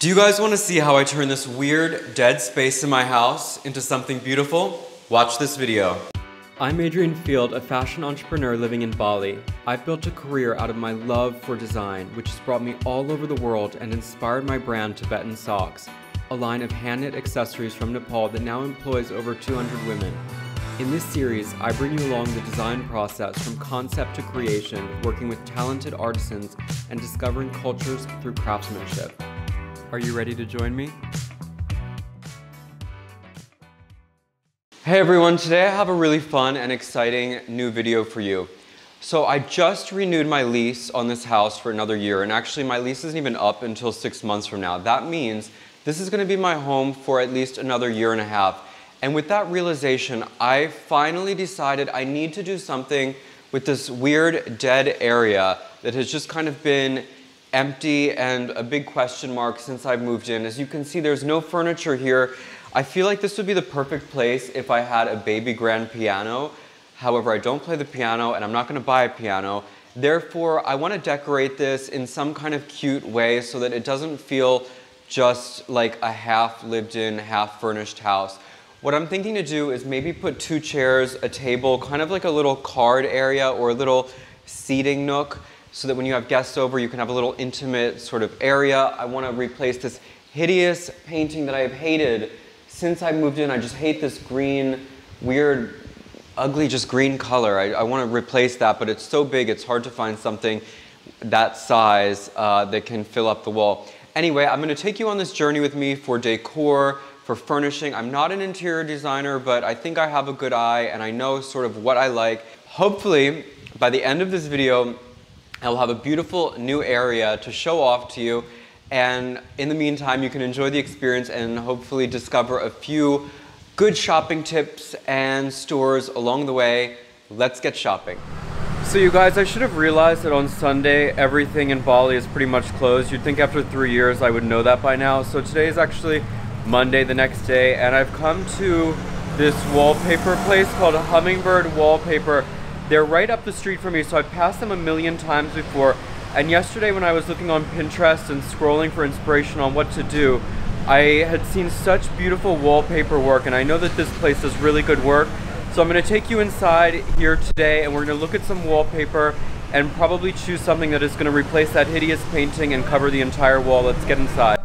Do you guys want to see how I turn this weird dead space in my house into something beautiful? Watch this video. I'm Adrian Field, a fashion entrepreneur living in Bali. I've built a career out of my love for design, which has brought me all over the world and inspired my brand Tibetan Socks, a line of hand-knit accessories from Nepal that now employs over 200 women. In this series, I bring you along the design process from concept to creation, working with talented artisans and discovering cultures through craftsmanship. Are you ready to join me? Hey everyone, today I have a really fun and exciting new video for you. So I just renewed my lease on this house for another year, and actually my lease isn't even up until 6 months from now. That means this is going to be my home for at least another year and a half. And with that realization, I finally decided I need to do something with this weird dead area that has just kind of been empty and a big question mark since I've moved in. As you can see, there's no furniture here. I feel like this would be the perfect place if I had a baby grand piano. However, I don't play the piano and I'm not going to buy a piano. Therefore, I want to decorate this in some kind of cute way so that it doesn't feel just like a half lived in, half furnished house. What I'm thinking to do is maybe put 2 chairs, a table, kind of like a little card area or a little seating nook, so that when you have guests over, you can have a little intimate sort of area. I want to replace this hideous painting that I have hated since I moved in. I just hate this green, weird, ugly, just green color. I want to replace that, but it's so big, it's hard to find something that size that can fill up the wall. Anyway, I'm going to take you on this journey with me for decor, for furnishing. I'm not an interior designer, but I think I have a good eye and I know sort of what I like. Hopefully, by the end of this video, I'll have a beautiful new area to show off to you, and in the meantime you can enjoy the experience and hopefully discover a few good shopping tips and stores along the way. Let's get shopping. So you guys, I should have realized that on Sunday everything in Bali is pretty much closed. You'd think after 3 years I would know that by now. So today is actually Monday, the next day, and I've come to this wallpaper place called Hummingbird Wallpaper. They're right up the street from me, so I've passed them a million times before. And yesterday when I was looking on Pinterest and scrolling for inspiration on what to do, I had seen such beautiful wallpaper work, and I know that this place does really good work. So I'm going to take you inside here today and we're going to look at some wallpaper and probably choose something that is going to replace that hideous painting and cover the entire wall. Let's get inside.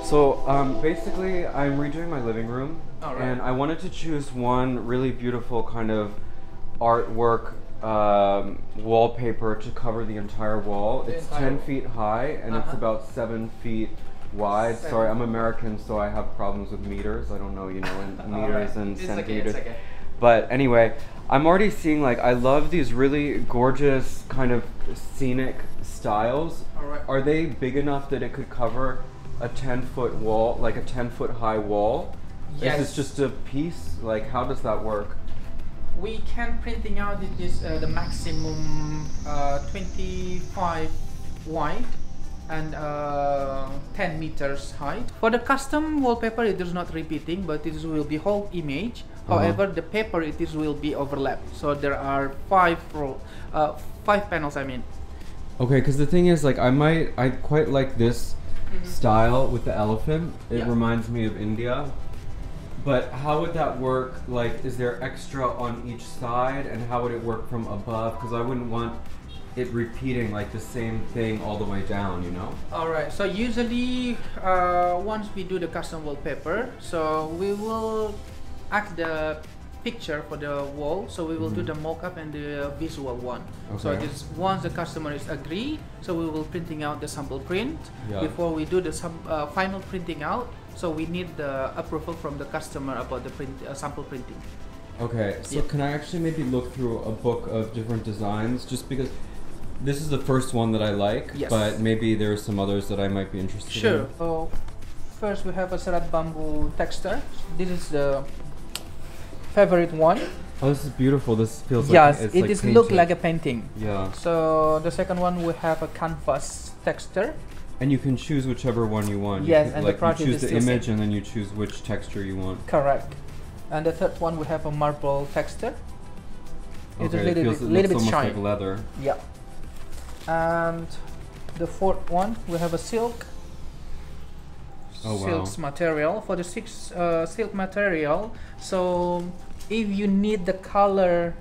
So basically I'm redoing my living room, and I wanted to choose one really beautiful kind of artwork wallpaper to cover the entire wall. It's 10 feet high and it's about 7 feet wide. Sorry, I'm American, so I have problems with meters. I don't know, you know, in meters and centimeters. Okay. But anyway, I'm already seeing, like, I love these really gorgeous kind of scenic styles. Are they big enough that it could cover a 10-foot wall, like a 10-foot high wall? Yes. Is this just a piece? Like, how does that work? We can printing out this the maximum 25 wide and 10 meters height. For the custom wallpaper, it is not repeating, but it will be whole image. However, the paper will be overlapped. So there are 5 panels. I mean. Okay, because the thing is, like, I quite like this style with the elephant. It reminds me of India. But how would that work? Like, is there extra on each side, and how would it work from above? Because I wouldn't want it repeating like the same thing all the way down, you know? Alright, so usually once we do the custom wallpaper, so we will act the picture for the wall, so we will do the mock-up and the visual one. Okay. So it is once the customer is agree, so we will printing out the sample print. Before we do the final printing out, so we need the approval from the customer about the sample printing. Okay, so can I actually maybe look through a book of different designs, just because this is the first one that I like, but maybe there are some others that I might be interested in. Sure. So first we have a serat bamboo texture. This is the favorite one. Oh, this is beautiful. This feels like it's it like look like a painting. Yeah. So the second one we have a canvas texture. And you can choose whichever one you want. Yes, you and like, the project you is choose the still image same. and then you choose which texture you want. Correct. And the third one we have a marble texture. It's Okay, a little it bit looks almost shiny. like leather. Yeah. And the fourth one we have a silk. Oh, wow. Silk's material for the silk material. So if you need the color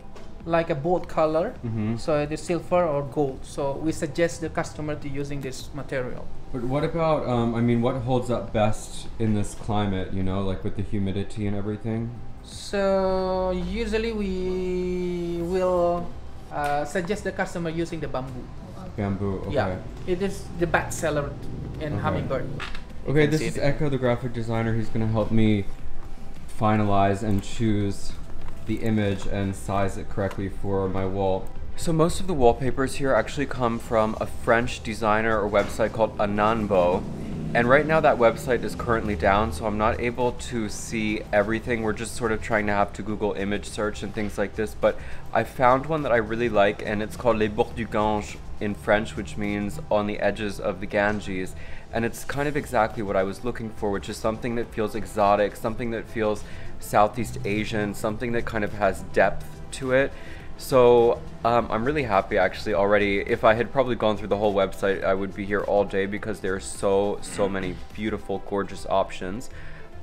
like a bold color, so it is silver or gold. So we suggest the customer to using this material. But what about, I mean, what holds up best in this climate, you know, like with the humidity and everything? So usually we will suggest the customer using the bamboo. Bamboo, okay. Yeah, it is the best seller in Hummingbird. Okay, this is Echo, the graphic designer. He's going to help me finalize and choose the image and size it correctly for my wall. So most of the wallpapers here actually come from a French designer or website called Ananbo. And right now that website is currently down, so I'm not able to see everything. We're just sort of trying to have to Google image search and things like this. But I found one that I really like, and it's called Les Bords du Gange in French, which means on the edges of the Ganges. And it's kind of exactly what I was looking for, which is something that feels exotic, something that feels Southeast Asian, something that kind of has depth to it. So I'm really happy actually already. If I had probably gone through the whole website, I would be here all day because there are so many beautiful, gorgeous options.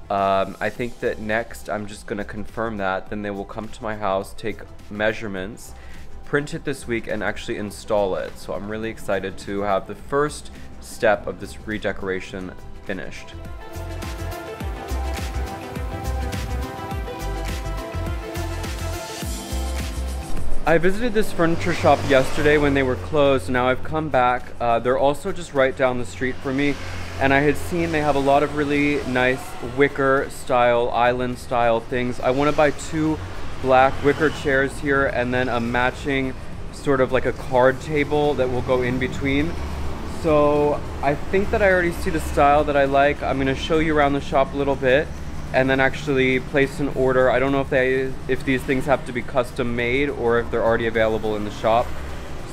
I think that next I'm just gonna confirm that, then they will come to my house, take measurements, print it this week, and actually install it. So I'm really excited to have the first step of this redecoration finished. I visited this furniture shop yesterday when they were closed. Now I've come back. They're also just right down the street from me, and I had seen they have a lot of really nice wicker style, island style things. I want to buy 2 black wicker chairs here and then a matching sort of like a card table that will go in between. So I think that I already see the style that I like. I'm going to show you around the shop a little bit and then actually place an order. I don't know if these things have to be custom made or if they're already available in the shop.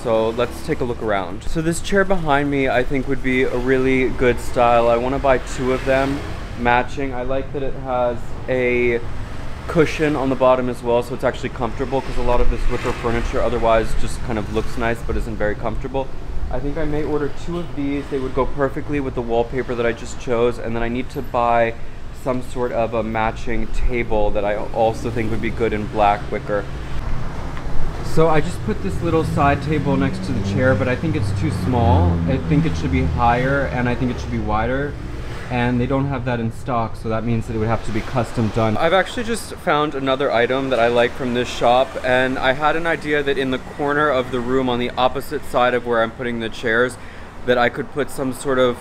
So let's take a look around. So this chair behind me I think would be a really good style. I want to buy 2 of them matching. I like that it has a cushion on the bottom as well, so it's actually comfortable, because a lot of this wicker furniture otherwise just kind of looks nice but isn't very comfortable. I think I may order 2 of these. They would go perfectly with the wallpaper that I just chose, and then I need to buy some sort of a matching table that I also think would be good in black wicker. So I just put this little side table next to the chair, but I think it's too small. I think it should be higher and I think it should be wider, and they don't have that in stock, so that means that it would have to be custom done. I've actually just found another item that I like from this shop, and I had an idea that in the corner of the room on the opposite side of where I'm putting the chairs, that I could put some sort of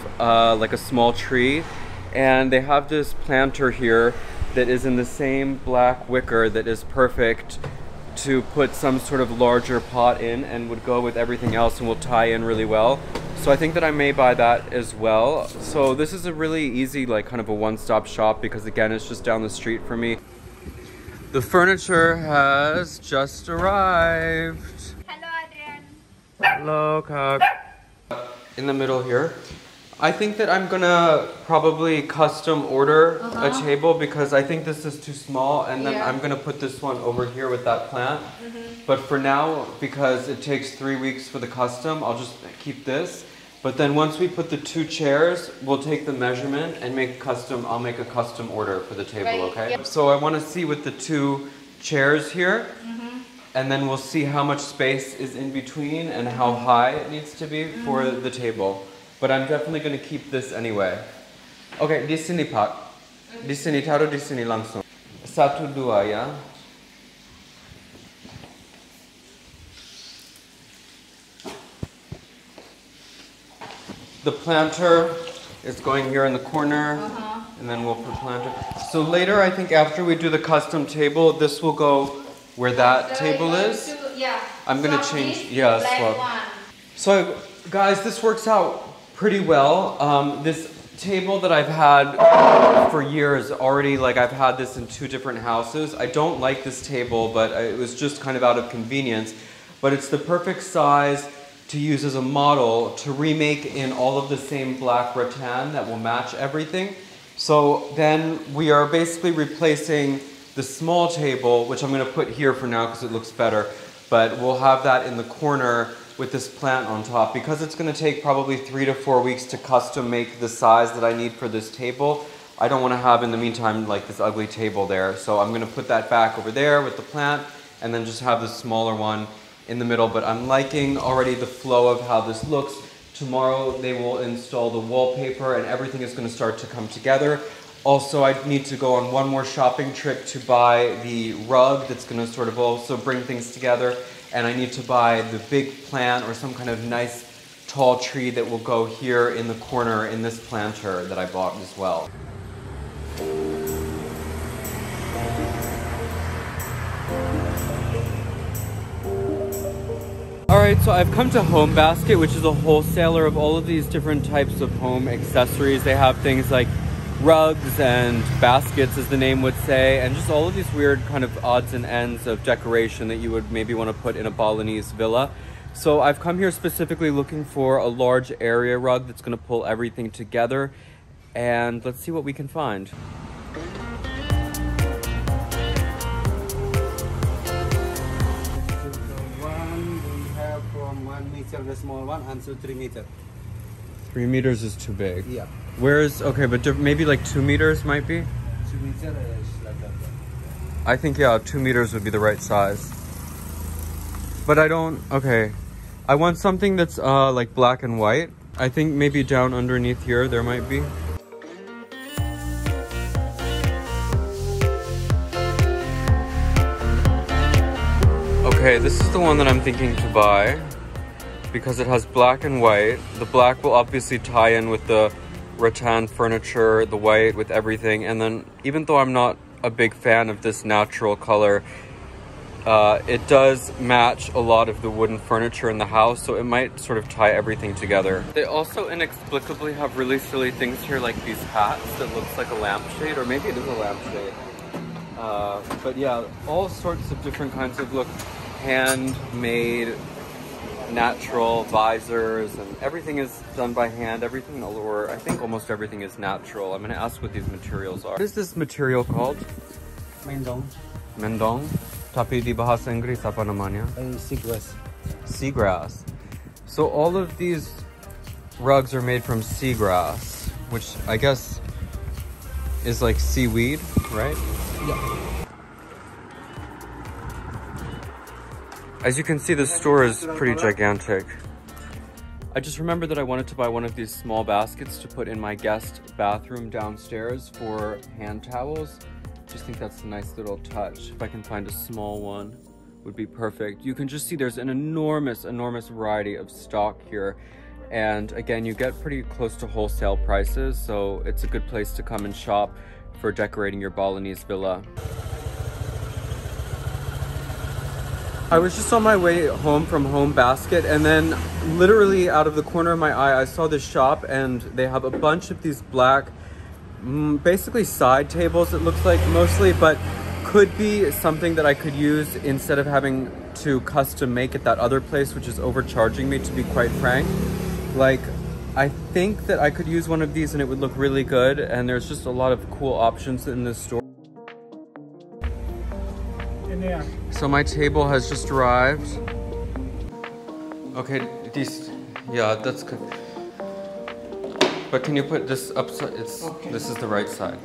like a small tree. And they have this planter here that is in the same black wicker that is perfect to put some sort of larger pot in and would go with everything else and will tie in really well. So I think that I may buy that as well. So this is a really easy, like kind of a one-stop shop, because again, it's just down the street for me. The furniture has just arrived. Hello, Adrian. Hello, Kak. In the middle here. I think that I'm gonna probably custom order a table, because I think this is too small, and then I'm gonna put this one over here with that plant. But for now, because it takes 3 weeks for the custom, I'll just keep this. But then once we put the 2 chairs, we'll take the measurement and make custom. I'll make a custom order for the table, okay? Yep. So I want to see with the 2 chairs here, and then we'll see how much space is in between and how high it needs to be for the table. But I'm definitely going to keep this anyway. Okay, di sini Pak. Di sini, taruh di sini langsung. 1, 2 ya. The planter is going here in the corner, and then we'll put planter. So later, I think after we do the custom table, this will go where that table is. I'm going to change, swap. So guys, this works out pretty well. This table that I've had for years already, like I've had this in 2 different houses. I don't like this table, but it was just kind of out of convenience. But it's the perfect size. to use as a model to remake in all of the same black rattan that will match everything. So then we are basically replacing the small table, which I'm going to put here for now because it looks better, but we'll have that in the corner with this plant on top. Because it's going to take probably 3 to 4 weeks to custom make the size that I need for this table, I don't want to have in the meantime like this ugly table there. So I'm going to put that back over there with the plant and then just have the smaller one in the middle. But I'm liking already the flow of how this looks. Tomorrow they will install the wallpaper and everything is going to start to come together. Also, I need to go on one more shopping trip to buy the rug that's going to sort of also bring things together. And I need to buy the big plant or some kind of nice tall tree that will go here in the corner in this planter that I bought as well. Alright, so I've come to Home Basket, which is a wholesaler of all of these different types of home accessories. They have things like rugs and baskets, as the name would say, and just all of these weird kind of odds and ends of decoration that you would maybe want to put in a Balinese villa. So I've come here specifically looking for a large area rug that's going to pull everything together, and let's see what we can find. From 1 meter, the small one, and to 3 meters. 3 meters is too big. Yeah. Where's, okay, but maybe like 2 meters might be? 2 meters is like that. I think, yeah, 2 meters would be the right size. But I don't, okay. I want something that's like black and white. I think maybe down underneath here there might be. Okay, this is the one that I'm thinking to buy because it has black and white. The black will obviously tie in with the rattan furniture, the white with everything. And then even though I'm not a big fan of this natural color, it does match a lot of the wooden furniture in the house, so it might sort of tie everything together. They also inexplicably have really silly things here, like these hats that looks like a lampshade, or maybe it is a lampshade. But yeah, all sorts of different kinds of look, handmade, natural visors, and everything is done by hand. Everything, or I think almost everything is natural. I'm gonna ask what these materials are. What is this material called? Mendong. Mendong? Tapi di bahasa Inggris apa namanya? Seagrass. Seagrass. So all of these rugs are made from seagrass, which I guess is like seaweed, right? Yeah. As you can see, the store is pretty gigantic. I just remembered that I wanted to buy one of these small baskets to put in my guest bathroom downstairs for hand towels. Just think that's a nice little touch. If I can find a small one, would be perfect. You can just see there's an enormous variety of stock here. And again, you get pretty close to wholesale prices, so it's a good place to come and shop for decorating your Balinese villa. I was just on my way home from Home Basket, and then literally out of the corner of my eye, I saw this shop, and they have a bunch of these black, basically side tables, it looks like mostly, but could be something that I could use instead of having to custom make at that other place, which is overcharging me, to be quite frank. Like, I think that I could use one of these and it would look really good, and there's just a lot of cool options in this store. So my table has just arrived. Okay, these, yeah, that's good. But can you put this upside? It's okay. This is the right side.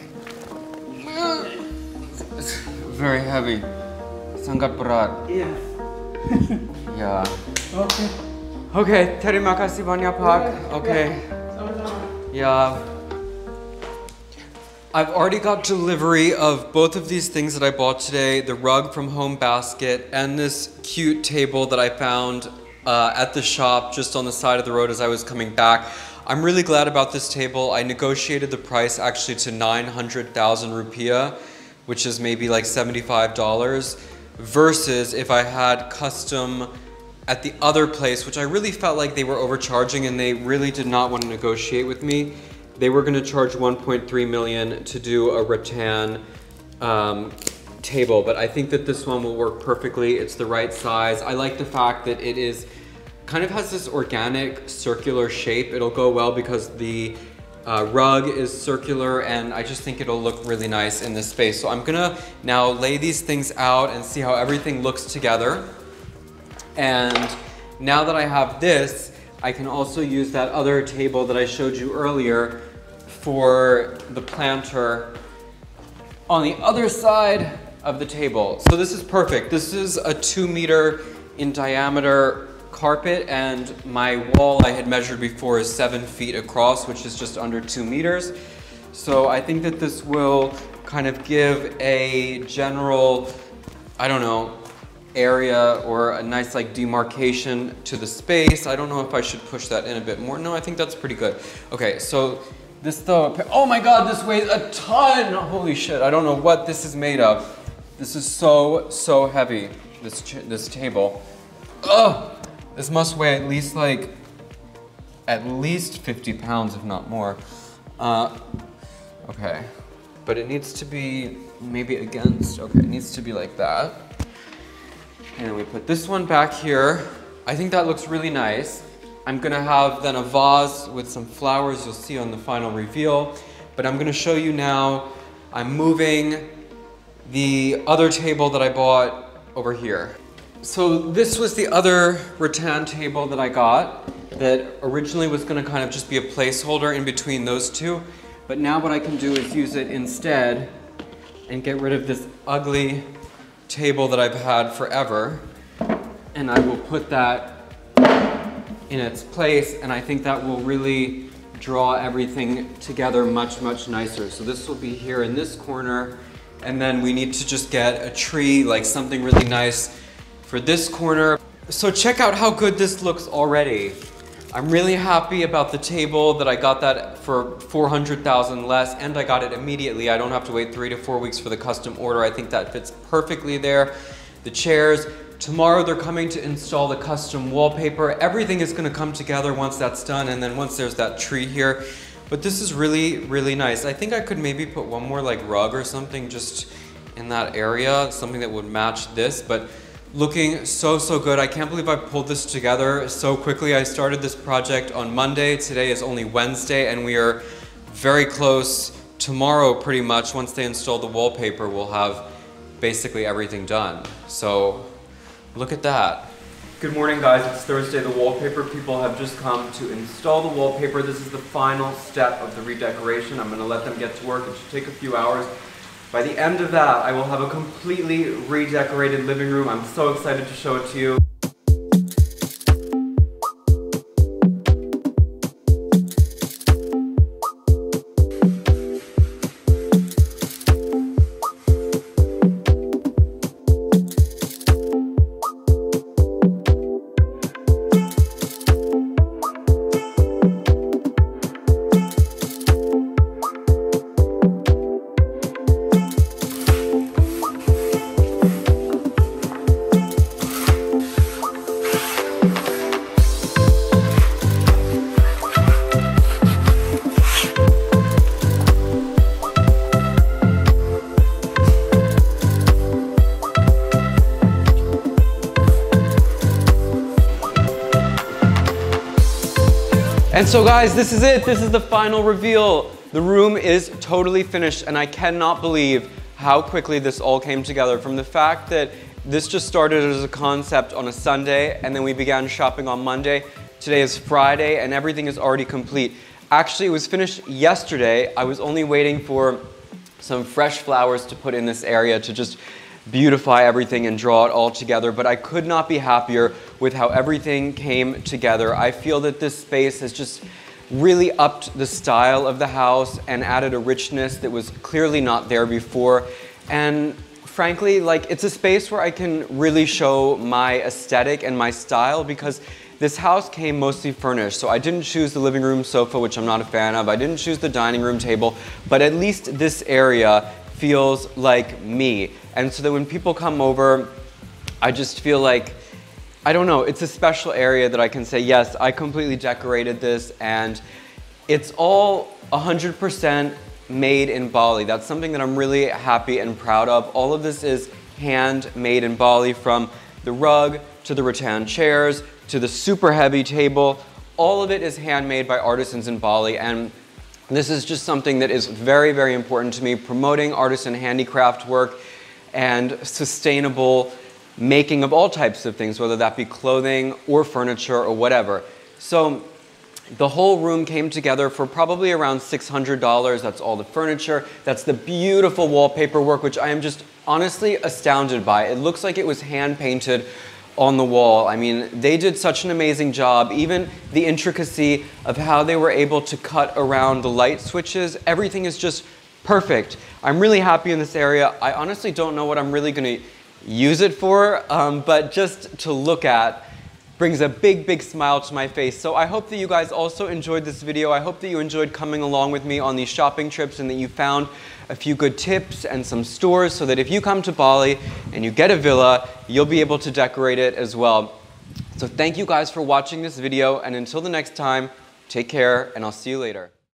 It's very heavy. Sangat berat. Yeah. Yeah. Okay. Okay, terima kasih banyak Pak. Okay. Yeah. I've already got delivery of both of these things that I bought today, the rug from Home Basket and this cute table that I found at the shop just on the side of the road as I was coming back. I'm really glad about this table. I negotiated the price actually to 900,000 rupiah, which is maybe like $75, versus if I had custom at the other place, which I really felt like they were overcharging and they really did not want to negotiate with me. They were going to charge 1.3 million to do a rattan table, but I think that this one will work perfectly. It's the right size. I like the fact that it is kind of has this organic circular shape. It'll go well because the rug is circular, and I just think it'll look really nice in this space. So I'm gonna now lay these things out and see how everything looks together. And now that I have this, I can also use that other table that I showed you earlier for the planter on the other side of the table. So this is perfect. This is a 2 meter in diameter carpet, and my wall I had measured before is 7 feet across, which is just under 2 meters. So I think that this will kind of give a general, I don't know, area or a nice like demarcation to the space. I don't know if I should push that in a bit more. No, I think that's pretty good. Okay, so this though, oh my God, this weighs a ton. Holy shit, I don't know what this is made of. This is so heavy, this table. Ugh. This must weigh at least 50 pounds, if not more. Okay, but it needs to be maybe against, okay, it needs to be like that. And then we put this one back here. I think that looks really nice. I'm gonna have then a vase with some flowers you'll see on the final reveal. But I'm gonna show you now, I'm moving the other table that I bought over here. So this was the other rattan table that I got that originally was gonna kind of just be a placeholder in between those two. But now what I can do is use it instead and get rid of this ugly table that I've had forever. And I will put that in its place, and I think that will really draw everything together much nicer. So this will be here in this corner, and then we need to just get a tree, like something really nice for this corner. So check out how good this looks already. I'm really happy about the table that I got that for 400,000 less, and I got it immediately. I don't have to wait 3 to 4 weeks for the custom order. I think that fits perfectly there. The chairs, tomorrow they're coming to install the custom wallpaper. Everything is gonna come together once that's done, and then once there's that tree here. But this is really nice. I think I could maybe put one more like rug or something just in that area, something that would match this, but looking so good. I can't believe I pulled this together so quickly. I started this project on Monday. Today is only Wednesday, and we are very close. Tomorrow, pretty much, once they install the wallpaper, we'll have basically everything done. So look at that. Good morning, guys. It's Thursday. The wallpaper people have just come to install the wallpaper. This is the final step of the redecoration. I'm gonna let them get to work. It should take a few hours. By the end of that, I will have a completely redecorated living room. I'm so excited to show it to you. And so guys, this is it. This is the final reveal. The room is totally finished, and I cannot believe how quickly this all came together. From the fact that this just started as a concept on a Sunday, and then we began shopping on Monday. Today is Friday, and everything is already complete. Actually, it was finished yesterday. I was only waiting for some fresh flowers to put in this area to just beautify everything and draw it all together, but I could not be happier with how everything came together. I feel that this space has just really upped the style of the house and added a richness that was clearly not there before. And frankly, like, it's a space where I can really show my aesthetic and my style, because this house came mostly furnished. So I didn't choose the living room sofa, which I'm not a fan of. I didn't choose the dining room table, but at least this area feels like me. And so that when people come over, I just feel like, I don't know, it's a special area that I can say, yes, I completely decorated this, and it's all 100% made in Bali. That's something that I'm really happy and proud of. All of this is handmade in Bali, from the rug to the rattan chairs, to the super heavy table. All of it is handmade by artisans in Bali, and this is just something that is very, very important to me, promoting artisan handicraft work and sustainable making of all types of things, whether that be clothing or furniture or whatever. So the whole room came together for probably around $600. That's all the furniture. That's the beautiful wallpaper work, which I am just honestly astounded by. It looks like it was hand painted on the wall. I mean, they did such an amazing job. Even the intricacy of how they were able to cut around the light switches, everything is just perfect. I'm really happy in this area. I honestly don't know what I'm really going to use it for, but just to look at brings a big, big smile to my face. So I hope that you guys also enjoyed this video. I hope that you enjoyed coming along with me on these shopping trips and that you found a few good tips and some stores so that if you come to Bali and you get a villa, you'll be able to decorate it as well. So thank you guys for watching this video, and until the next time, take care and I'll see you later.